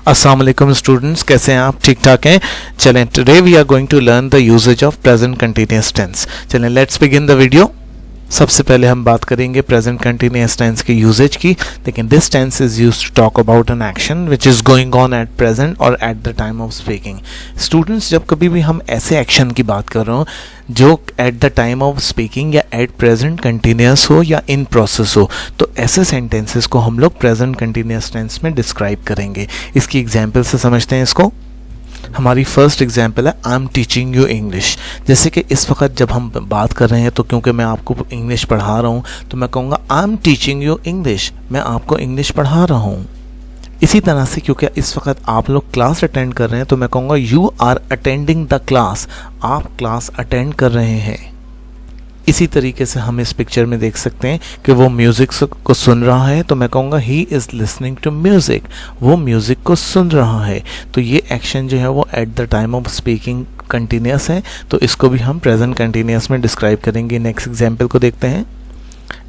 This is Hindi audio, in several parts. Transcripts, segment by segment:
अस्सलाम वालेकुम स्टूडेंट्स, कैसे हैं आप? ठीक ठाक हैं? चलें, today we are going to learn the usages of present continuous tense. चलें, लेट्स बिगिन द वीडियो। सबसे पहले हम बात करेंगे प्रेजेंट कंटिन्यूअस टेंस के यूजेज की। लेकिन this tense is used to talk about an action which is going on at present और at the time of speaking. Students, जब कभी भी हम ऐसे एक्शन की बात कर रहे हो जो eight the time of speaking या एट प्रेजेंट कंटिन्यूअस हो या इन प्रोसेस हो, तो ऐसे सेंटेंसेस को हम लोग प्रेजेंट कंटिन्यूअस टेंस में डिस्क्राइब करेंगे। इसकी एग्जाम्पल से समझते हैं इसको। हमारी फर्स्ट एग्जाम्पल है I am teaching you English. जैसे कि इस वक्त जब हम बात कर रहे हैं तो क्योंकि मैं आपको इंग्लिश पढ़ा रहा हूँ तो मैं कहूँगा I am teaching you English, मैं आपको इंग्लिश पढ़ा रहा हूँ। इसी तरह से क्योंकि इस वक्त आप लोग क्लास अटेंड कर रहे हैं तो मैं कहूँगा you are attending the class, आप क्लास अटेंड कर रहे हैं। इसी तरीके से हम इस पिक्चर में देख सकते हैं कि वो म्यूज़िक को सुन रहा है, तो मैं कहूँगा he is listening to music, वो म्यूज़िक को सुन रहा है। तो ये एक्शन जो है वो eight the time of speaking continuous है, तो इसको भी हम प्रेजेंट कंटिन्यूअस में डिस्क्राइब करेंगे। नेक्स्ट एग्जाम्पल को देखते हैं।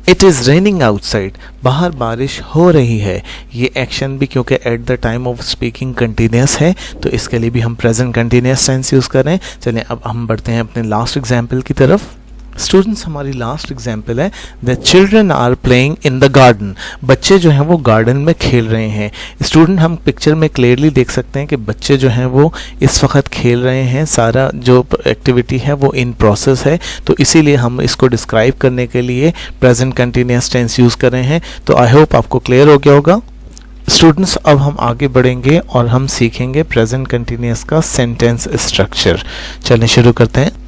इट इज़ रेनिंग आउटसाइड, बाहर बारिश हो रही है। ये एक्शन भी क्योंकि eight the time of speaking continuous है तो इसके लिए भी हम प्रेजेंट कंटिन्यूअस टेंस यूज़ कर रहे हैं। चलें, अब हम बढ़ते हैं अपने लास्ट एग्जाम्पल की तरफ। स्टूडेंट्स, हमारी लास्ट एग्जाम्पल है the children are playing in the garden. बच्चे जो हैं वो गार्डन में खेल रहे हैं। स्टूडेंट, हम पिक्चर में क्लियरली देख सकते हैं कि बच्चे जो हैं वो इस वक्त खेल रहे हैं। सारा जो एक्टिविटी है वो इन प्रोसेस है, तो इसीलिए हम इसको डिस्क्राइब करने के लिए प्रेजेंट कंटिन्यूअस टेंस यूज़ कर रहे हैं। तो आई होप आपको क्लियर हो गया होगा। स्टूडेंट्स, अब हम आगे बढ़ेंगे और हम सीखेंगे प्रेजेंट कंटिन्यूअस का सेंटेंस स्ट्रक्चर। चलें शुरू करते हैं।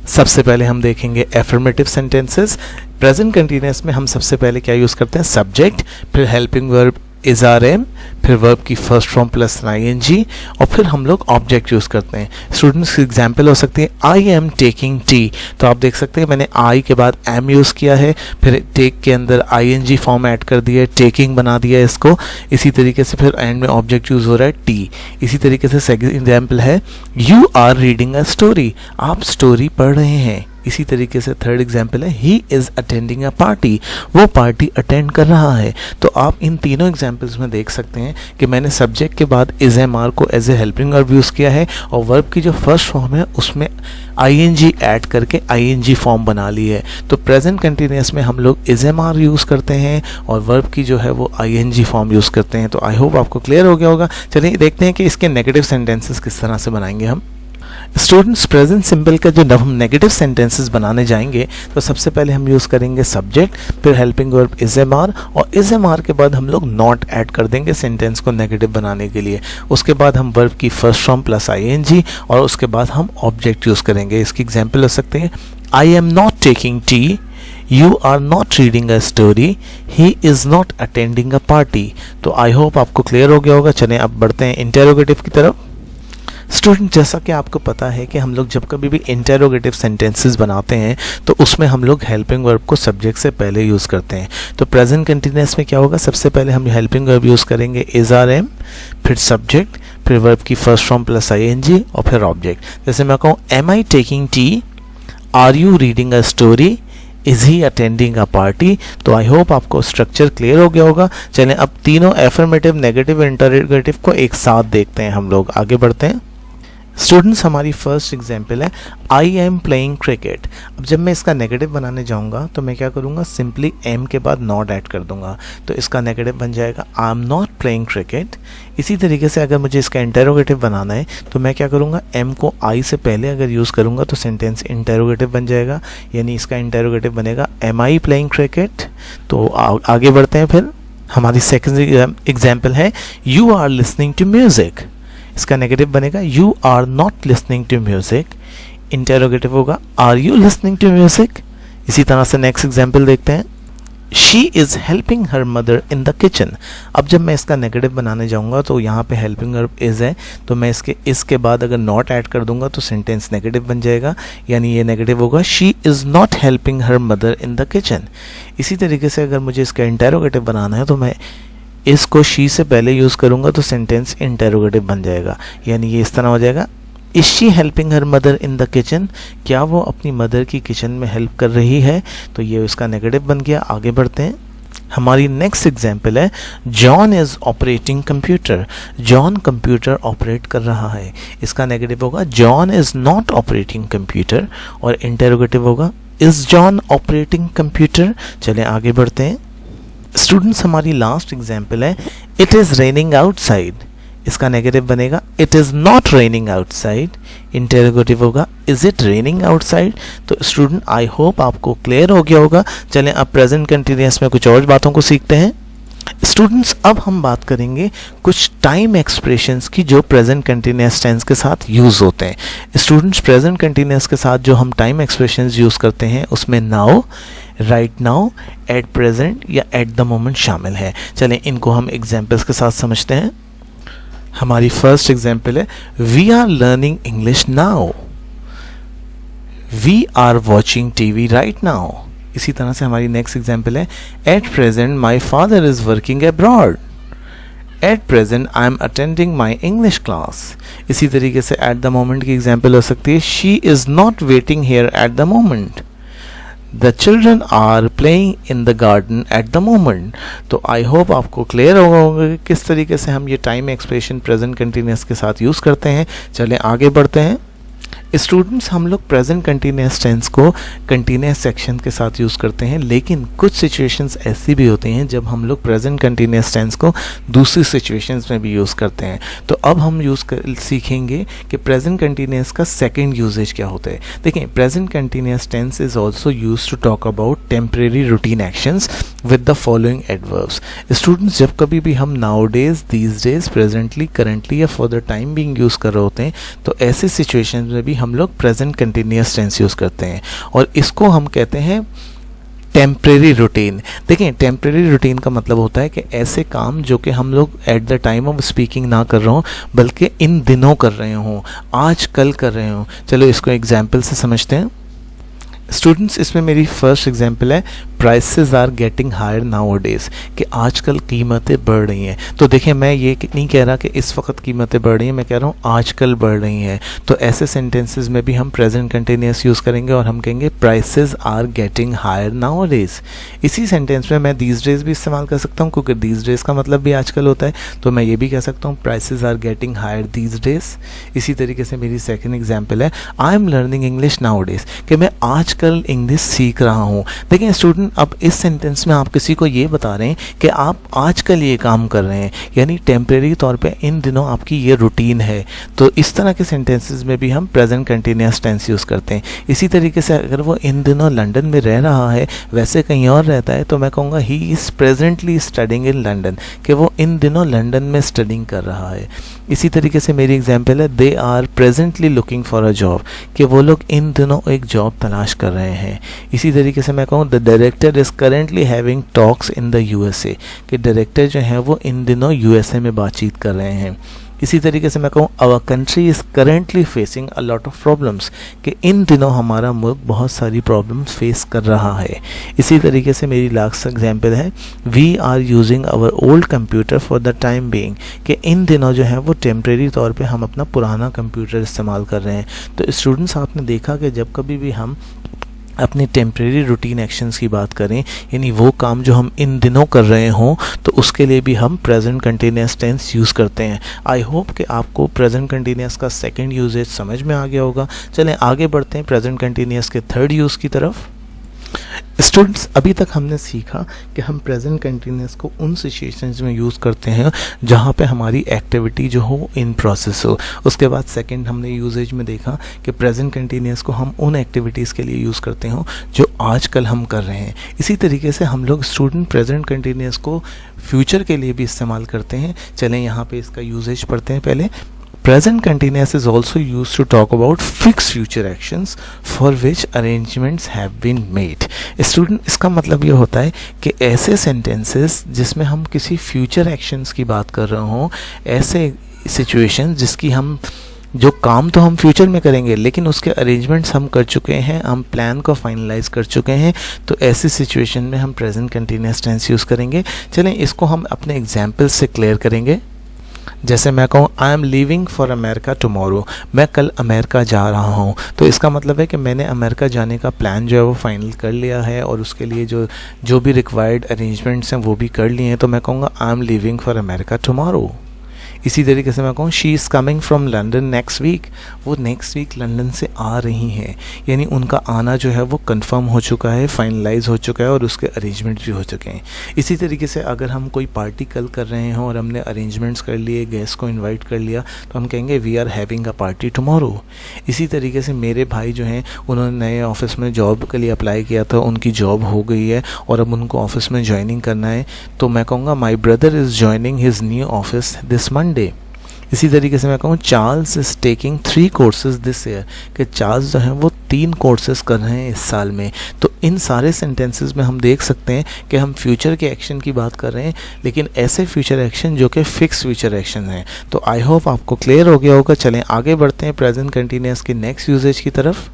सबसे पहले हम देखेंगे एफर्मेटिव सेंटेंसेस। प्रेजेंट कंटिन्यूअस में हम सबसे पहले क्या यूज़ करते हैं? सब्जेक्ट, फिर helping verb is are am, फिर वर्ब की फर्स्ट फॉर्म प्लस ING, और फिर हम लोग ऑब्जेक्ट यूज़ करते हैं। स्टूडेंट्स की एग्जाम्पल हो सकती है आई एम टेकिंग टी। तो आप देख सकते हैं मैंने आई के बाद एम यूज़ किया है, फिर टेक के अंदर ING फॉर्म ऐड कर दिया है, टेकिंग बना दिया है इसको। इसी तरीके से फिर एंड में ऑब्जेक्ट यूज़ हो रहा है टी। इसी तरीके से सेकंड एग्जाम्पल है you are reading a story, आप स्टोरी पढ़ रहे हैं। इसी तरीके से थर्ड एग्जाम्पल है he is attending a party, वो पार्टी अटेंड कर रहा है। तो आप इन तीनों एग्जाम्पल्स में देख सकते हैं कि मैंने सब्जेक्ट के बाद इज़ MR को as a helping verb use किया है और वर्ब की जो फर्स्ट फॉर्म है उसमें ING ऐड करके ING फॉर्म बना ली है। तो प्रेजेंट कंटिन्यूअस में हम लोग इज़ MR यूज़ करते हैं और वर्ब की जो है वो ING फॉर्म यूज़ करते हैं। तो आई होप आपको क्लियर हो गया होगा। चलिए देखते हैं कि इसके नेगेटिव सेंटेंसेस किस तरह से बनाएंगे हम। स्टूडेंट्स, प्रेजेंट सिंपल का जब हम नेगेटिव सेंटेंसेस बनाने जाएंगे तो सबसे पहले हम यूज़ करेंगे सब्जेक्ट, फिर हेल्पिंग वर्ब इज़ MR, और इज़ MR के बाद हम लोग नॉट ऐड कर देंगे सेंटेंस को नेगेटिव बनाने के लिए। उसके बाद हम वर्ब की फर्स्ट फॉर्म प्लस ING, और उसके बाद हम ऑब्जेक्ट यूज़ करेंगे। इसकी एग्जाम्पल हो सकते हैं I am not taking tea, You are not reading a story, he is not attending a party। तो आई होप आपको क्लियर हो गया होगा। चलें अब बढ़ते हैं इंटेरोगेटिव की तरफ। स्टूडेंट, जैसा कि आपको पता है कि हम लोग जब कभी भी इंटेरोगेटिव सेंटेंसेस बनाते हैं तो उसमें हम लोग हेल्पिंग वर्ब को सब्जेक्ट से पहले यूज़ करते हैं। तो प्रेजेंट कंटिन्यूअस में क्या होगा? सबसे पहले हम हेल्पिंग वर्ब यूज़ करेंगे इज़ आर एम, फिर सब्जेक्ट, फिर वर्ब की फर्स्ट फॉर्म प्लस ING, और फिर ऑब्जेक्ट। जैसे मैं कहूँ am I taking tea, are you reading a story, is he attending a party. तो आई होप आपको स्ट्रक्चर क्लियर हो गया होगा। चलें अब तीनों एफर्मेटिव, नेगेटिव, इंटरोगेटिव को एक साथ देखते हैं। हम लोग आगे बढ़ते हैं। स्टूडेंट्स, हमारी फर्स्ट एग्जाम्पल है आई एम प्लेइंग क्रिकेट। अब जब मैं इसका नेगेटिव बनाने जाऊंगा तो मैं क्या करूंगा? सिंपली एम के बाद नॉट ऐड कर दूंगा, तो इसका नेगेटिव बन जाएगा I am not playing cricket. इसी तरीके से अगर मुझे इसका इंटेरोगेटिव बनाना है तो मैं क्या करूंगा? एम को आई से पहले अगर यूज़ करूंगा तो सेंटेंस इंटेरोगेटिव बन जाएगा, यानी इसका इंटेरोगेटिव बनेगा एम आई प्लेइंग क्रिकेट। तो आगे बढ़ते हैं। फिर हमारी सेकेंड एग्जाम्पल है you are listening to music. इसका नेगेटिव बनेगा you are not listening to music. Interrogative होगा are you listening to music. इसी तरह से नेक्स्ट एग्जाम्पल देखते हैं। She is helping her mother in the kitchen. अब जब मैं इसका नेगेटिव बनाने जाऊंगा तो यहाँ पे हेल्पिंग वर्ब इज़ है, तो मैं इसके बाद अगर नॉट ऐड कर दूंगा तो सेंटेंस नेगेटिव बन जाएगा, यानी ये नेगेटिव होगा she is not helping her mother in the kitchen. इसी तरीके से अगर मुझे इसका इंटेरोगेटिव बनाना है तो मैं इसको शी से पहले यूज़ करूँगा तो सेंटेंस इंटेरोगेटिव बन जाएगा, यानी ये इस तरह हो जाएगा is she helping her mother in the kitchen. क्या वो अपनी मदर की किचन में हेल्प कर रही है? तो ये उसका नेगेटिव बन गया। आगे बढ़ते हैं। हमारी नेक्स्ट एग्जाम्पल है John is operating computer. John computer operate कर रहा है। इसका नेगेटिव होगा John is not operating computer और इंटेरोगेटिव होगा इज जॉन ऑपरेटिंग कंप्यूटर। चलें आगे बढ़ते हैं स्टूडेंट्स। हमारी लास्ट एग्जाम्पल है इट इज रेनिंग आउटसाइड। इसका नेगेटिव बनेगा it is not raining outside. Interrogative होगा इज इट रेनिंग आउटसाइड। तो स्टूडेंट आई होप आपको क्लियर हो गया होगा। चलें अब प्रेजेंट कंटिन्यूअस में कुछ और बातों को सीखते हैं। स्टूडेंट्स अब हम बात करेंगे कुछ टाइम एक्सप्रेशंस की जो प्रेजेंट कंटिन्यूअस टेंस के साथ यूज होते हैं। स्टूडेंट्स प्रेजेंट कंटिन्यूअस के साथ जो हम टाइम एक्सप्रेशंस यूज करते हैं उसमें now, right now, at present या एट द मोमेंट शामिल है। चलें इनको हम एग्जाम्पल्स के साथ समझते हैं। हमारी फर्स्ट एग्जाम्पल है we are learning English now. We are watching TV right now. इसी तरह से हमारी नेक्स्ट एग्जाम्पल है at present my father is working abroad. At present I am attending my English class. इसी तरीके से एट द मोमेंट की एग्जाम्पल हो सकती है she is not waiting here at the moment. The children are playing in the garden at the moment। तो आई होप आपको क्लियर होगा कि किस तरीके से हम ये टाइम एक्सप्रेशन प्रेजेंट कंटिन्यूअस के साथ यूज़ करते हैं। चलें आगे बढ़ते हैं स्टूडेंट्स। हम लोग प्रेजेंट कंटिन्यूअस टेंस को कंटिन्यूअस सेक्शन के साथ यूज़ करते हैं, लेकिन कुछ सिचुएशंस ऐसी भी होती हैं जब हम लोग प्रेजेंट कंटिन्यूअस टेंस को दूसरी सिचुएशंस में भी यूज़ करते हैं। तो अब हम सीखेंगे कि प्रेजेंट कंटिन्यूअस का सेकंड यूजेज क्या होता है। देखिए present continuous tense is also use to talk about temporary routine actions with the following adverbs. Students जब कभी भी हम nowadays, these days, presently, currently या for the time being use कर रहे होते हैं तो ऐसे सिचुएशन में भी हम लोग प्रेजेंट कंटिन्यूअस टेंस यूज़ करते हैं और इसको हम कहते हैं टेम्परेरी रूटीन। देखिए टेम्परेरी रूटीन का मतलब होता है कि ऐसे काम जो कि हम लोग eight the time of speaking ना कर रहे हों बल्कि इन दिनों कर रहे हों, आज कल कर रहे हों। चलो इसको एग्जाम्पल से समझते हैं। स्टूडेंट्स इसमें मेरी फर्स्ट एग्जांपल है prices are getting higher nowadays, कि आजकल कीमतें बढ़ रही हैं। तो देखिए मैं ये नहीं कह रहा कि इस वक्त कीमतें बढ़ रही हैं, मैं कह रहा हूँ आजकल बढ़ रही हैं। तो ऐसे सेंटेंसेस में भी हम प्रेजेंट कंटिन्यूअस यूज़ करेंगे और हम कहेंगे prices are getting higher nowadays. इसी सेंटेंस में मैं दीज डेज भी इस्तेमाल कर सकता हूँ क्योंकि दीज डेज का मतलब भी आजकल होता है, तो मैं ये भी कह सकता हूँ prices are getting higher these days. इसी तरीके से मेरी सेकेंड एग्जाम्पल है I am learning English nowadays, कि मैं आजकल इंग्लिश सीख रहा हूँ। देखिए स्टूडेंट अब इस सेंटेंस में आप किसी को ये बता रहे हैं कि आप आजकल ये काम कर रहे हैं, यानी टेम्परेरी तौर पे इन दिनों आपकी ये रूटीन है। तो इस तरह के सेंटेंसेस में भी हम प्रेजेंट कंटिन्यूअस टेंस यूज़ करते हैं। इसी तरीके से अगर वो इन दिनों लंदन में रह रहा है, वैसे कहीं और रहता है, तो मैं कहूँगा he is presently studying in London, कि वो इन दिनों लंदन में स्टडिंग कर रहा है। इसी तरीके से मेरी एग्जाम्पल है they are presently looking for a job, कि वो लोग इन दिनों एक जॉब तलाश कर रहे हैं। इसी तरीके से मैं कहूँ the director is currently having talks in the USA, कि डायरेक्टर जो हैं वो इन दिनों यूएसए में बातचीत कर रहे हैं। इसी तरीके से मैं कहूँ our country is currently facing a lot of problems, कि इन दिनों हमारा मुल्क बहुत सारी प्रॉब्लम्स फेस कर रहा है। इसी तरीके से मेरी लास्ट एग्जांपल है we are using our old computer for the time being, कि इन दिनों जो है वो टेम्परेरी तौर पे हम अपना पुराना कंप्यूटर इस्तेमाल कर रहे हैं। तो स्टूडेंट्स आपने देखा कि जब कभी भी हम अपने टेम्परेरी रूटीन एक्शंस की बात करें, यानी वो काम जो हम इन दिनों कर रहे हों, तो उसके लिए भी हम प्रेजेंट कंटिन्यूअस टेंस यूज़ करते हैं। आई होप कि आपको प्रेजेंट कंटिन्यूअस का सेकंड यूजेज समझ में आ गया होगा। चलें आगे बढ़ते हैं प्रेजेंट कंटिन्यूअस के थर्ड यूज़ की तरफ। स्टूडेंट्स अभी तक हमने सीखा कि हम प्रेजेंट कंटिन्यूअस को उन सिचुएशंस में यूज़ करते हैं जहाँ पे हमारी एक्टिविटी जो हो इन प्रोसेस हो। उसके बाद सेकंड हमने यूजेज में देखा कि प्रेजेंट कंटिन्यूअस को हम उन एक्टिविटीज़ के लिए यूज़ करते हो जो आजकल हम कर रहे हैं। इसी तरीके से हम लोग स्टूडेंट प्रेजेंट कंटिन्यूअस को फ्यूचर के लिए भी इस्तेमाल करते हैं। चलें यहाँ पे इसका यूजेज पढ़ते हैं पहले। Present continuous is also used to talk about fixed future actions for which arrangements have been made। Student इसका मतलब ये होता है कि ऐसे सेंटेंसेस जिसमें हम किसी फ्यूचर एक्शंस की बात कर रहे हों, ऐसे सिचुएशन जिसकी हम जो काम तो हम फ्यूचर में करेंगे लेकिन उसके अरेंजमेंट्स हम कर चुके हैं, हम प्लान को फाइनलाइज कर चुके हैं, तो ऐसी सिचुएशन में हम प्रेजेंट कंटिन्यूअस टेंस यूज़ करेंगे। चलें इसको हम अपने एग्जाम्पल से क्लियर करेंगे। जैसे मैं कहूँ आई am leaving for America tomorrow, मैं कल अमेरिका जा रहा हूँ, तो इसका मतलब है कि मैंने अमेरिका जाने का प्लान जो है वो फाइनल कर लिया है और उसके लिए जो भी रिक्वायर्ड अरेंजमेंट्स हैं वो भी कर लिए हैं, तो मैं कहूँगा I am leaving for America tomorrow. इसी तरीके से मैं कहूँ she is coming from London next week, वो नेक्स्ट वीक लंदन से आ रही हैं, यानी उनका आना जो है वो कंफर्म हो चुका है, फाइनलाइज हो चुका है और उसके अरेंजमेंट्स भी हो चुके हैं। इसी तरीके से अगर हम कोई पार्टी कल कर रहे हों और हमने अरेंजमेंट्स कर लिए, गेस्ट को इन्वाइट कर लिया, तो हम कहेंगे we are having a party tomorrow. इसी तरीके से मेरे भाई जो हैं उन्होंने नए ऑफिस में जॉब के लिए अप्लाई किया था, उनकी जॉब हो गई है और अब उनको ऑफिस में ज्वाइनिंग करना है, तो मैं कहूँगा my brother is joining his new office this Monday. इसी तरीके से मैं कहूँ Charles is taking 3 courses this year, कि चार्ल्स जो हैं वो 3 कोर्सेज कर रहे हैं इस साल में। तो इन सारे सेंटेंसेस में हम देख सकते हैं कि हम फ्यूचर के एक्शन की बात कर रहे हैं, लेकिन ऐसे फ्यूचर एक्शन जो कि फिक्स फ्यूचर एक्शन हैं। तो आई होप आपको क्लियर हो गया होगा। चलें आगे बढ़ते हैं प्रेजेंट कंटिन्यूअस की नेक्स्ट यूजेज की तरफ।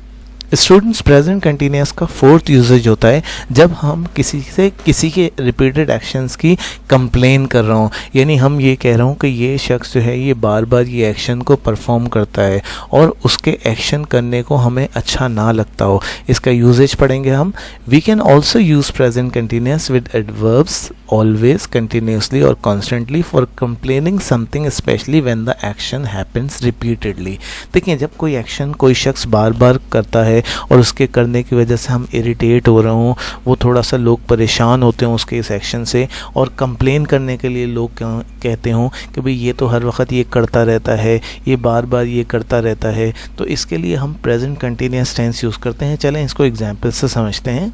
स्टूडेंट्स, प्रेजेंट कंटिन्यूअस का 4th यूजेज होता है जब हम किसी के रिपीटेड एक्शंस की कंप्लेन कर रहा हूँ, यानी हम ये कह रहा हूँ कि ये शख्स जो है ये बार बार ये एक्शन को परफॉर्म करता है और उसके एक्शन करने को हमें अच्छा ना लगता हो। इसका यूजेज पढ़ेंगे हम। We can also use present continuous with adverbs always, continuously और constantly for complaining something, specially when the action happens repeatedly. देखिए, जब कोई एक्शन कोई शख्स बार बार करता है और उसके करने की वजह से हम इरिटेट हो रहे हों, वो थोड़ा सा लोग परेशान होते हैं उसके इस एक्शन से और कंप्लेन करने के लिए लोग कहते हों कि भाई ये तो हर वक्त ये करता रहता है, ये बार बार ये करता रहता है, तो इसके लिए हम प्रेजेंट कंटिन्यूअस टेंस यूज़ करते हैं। चलें इसको एग्जाम्पल से समझते हैं।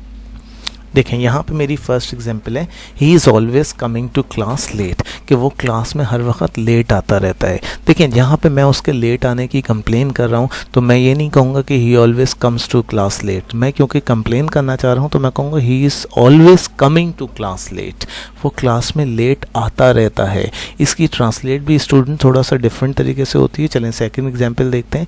देखें, यहाँ पे मेरी फर्स्ट एग्जांपल है, he is always coming to class late, कि वो क्लास में हर वक्त लेट आता रहता है। देखें, यहाँ पे मैं उसके लेट आने की कंप्लेन कर रहा हूँ, तो मैं ये नहीं कहूँगा कि he always comes to class late. मैं क्योंकि कंप्लेन करना चाह रहा हूँ तो मैं कहूँगा he is always coming to class late, वो क्लास में लेट आता रहता है। इसकी ट्रांसलेट भी स्टूडेंट थोड़ा सा डिफरेंट तरीके से होती है। चलें सेकेंड एग्जाम्पल देखते हैं।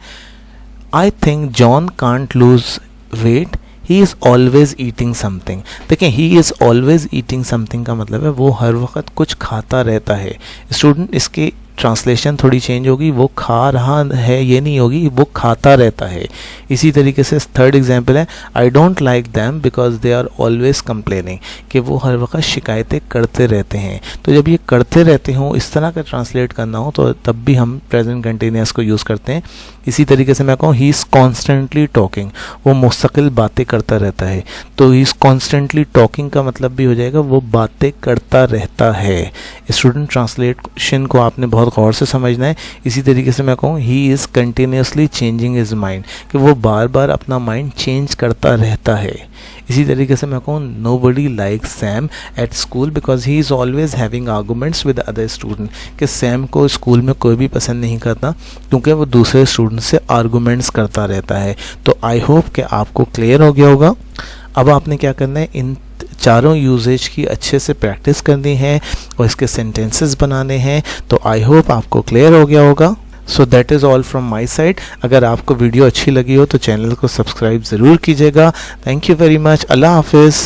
I think John can't lose weight, he is always eating something. देखें, he is always eating something का मतलब है वो हर वक्त कुछ खाता रहता है। स्टूडेंट, इसकी ट्रांसलेशन थोड़ी चेंज होगी, वो खा रहा है ये नहीं होगी, वो खाता रहता है। इसी तरीके से थर्ड एग्जांपल है, I don't like them because they are always complaining, कि वो हर वक्त शिकायतें करते रहते हैं। तो जब ये करते रहते हों, इस तरह का ट्रांसलेट करना हो, तो तब भी हम प्रेजेंट कंटिन्यूअस को यूज़ करते हैं। इसी तरीके से मैं कहूँ ही इज़ कॉन्स्टेंटली टॉकिंग, वो मुस्तकिल बातें करता रहता है, तो ही इज़ कॉन्स्टेंटली टॉकिंग का मतलब भी हो जाएगा वो बातें करता रहता है। स्टूडेंट, ट्रांसलेशन को आपने बहुत गौर से समझना है। इसी तरीके से मैं कहूँ he is continuously changing his mind, कि वो बार बार अपना माइंड चेंज करता रहता है। इसी तरीके से मैं कहूँ nobody like Sam at school because he is always having arguments with other student, कि सैम को स्कूल में कोई भी पसंद नहीं करता क्योंकि वो दूसरे स्टूडेंट से आर्गूमेंट्स करता रहता है। तो आई होप कि आपको क्लियर हो गया होगा। अब आपने क्या करना है, इन चारों यूजेज की अच्छे से प्रैक्टिस करनी है और इसके सेंटेंसेस बनाने हैं। तो आई होप आपको क्लियर हो गया होगा। So that is all from my side. अगर आपको वीडियो अच्छी लगी हो तो चैनल को सब्सक्राइब ज़रूर कीजिएगा। Thank you very much. अल्लाह हाफिज़।